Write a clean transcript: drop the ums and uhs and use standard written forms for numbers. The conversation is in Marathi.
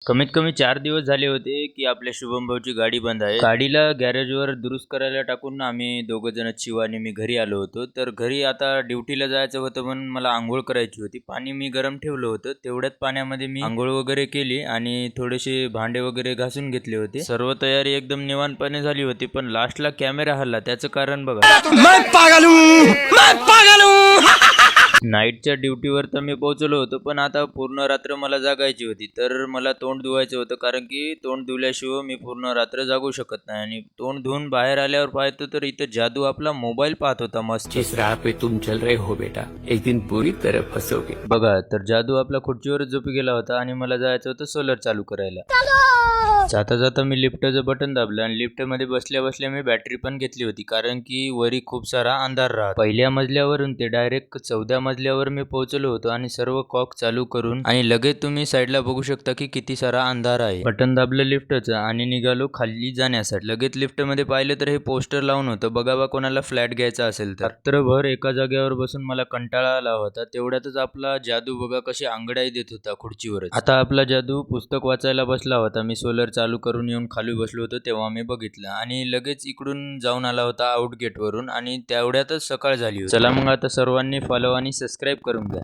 कमीत कमी 4 दिवस झाले होते, की आपल्या शुभम भाऊची गाडी बंद आहे. गाडीला गॅरेजवर दुरुस्त करायला टाकून आम्ही दोघं जण शिव आणि मी घरी आलो होतो. तर घरी आता ड्युटीला जायचं होतं म्हणून मला अंघोळ करायची होती. पाणी मी गरम ठेवलं होतं. तेवढ्याच पाण्यामध्ये मी अंघोळ वगैरे केली आणि थोडेसे भांडे वगैरे घासून घेतले होते. सर्व तयारी एकदम निवांतपणे झाली होती, पण लास्टला कॅमेरा हल्ला. त्याचं कारण बघा. नाईटच्या ड्युटीवर तर मी पोहोचलो होतो, पण आता पूर्ण रात्र मला जागायची होती. तर मला तोंड धुवायचं होतं, कारण की तोंड धुल्याशिवाय मी पूर्ण रात्र जागू शकत नाही. आणि तोंड धुवून बाहेर आल्यावर पाहतो तर इथं जादू आपला मोबाईल पाहत होता मस्त. जिस राह पे तुम चल रहे हो बेटा, एक दिन बुरी तरह फंसोगे. बघा, तर जादू आपला खुर्चीवर झोपी गेला होता आणि मला जायचं होतं सोलर चालू करायला. जाता जाता मी लिफ्टचं बटन दाबलं आणि लिफ्टमध्ये बसल्या बसल्या मी बॅटरी पण घेतली होती, कारण की वरी खूप सारा अंधार राहत. पहिल्या मजल्यावरून ते डायरेक्ट 14 मजल्यावर मी पोहोचलो होतो आणि सर्व कॉक चालू करून आणि लगेच तुम्ही साईडला बघू शकता की किती सारा अंधार आहे. बटन दाबलं लिफ्टचं आणि निघालो खाली जाण्यासाठी. लगेच लिफ्टमध्ये पाहिलं तर हे पोस्टर लावून होतं, बघा कोणाला फ्लॅट घ्यायचा असेल तर. रात्रभर एका जागेवर बसून मला कंटाळा आला होता. तेवढ्यातच आपला जादू बघा कशी आंगडाई देत होता खुर्चीवर. आता आपला जादू पुस्तक वाचायला बसला होता. मी सोलर चालू करून येऊन खाली बसलो होतो तेव्हा मी बघितलं आणि लगेच इकडून जाऊन आला होता आउट गेट वरून आणि तेवढ्यातच सकाळ झाली होती. चला मग आता सर्वांनी फॉलो आणि सबस्क्राईब करून घ्या.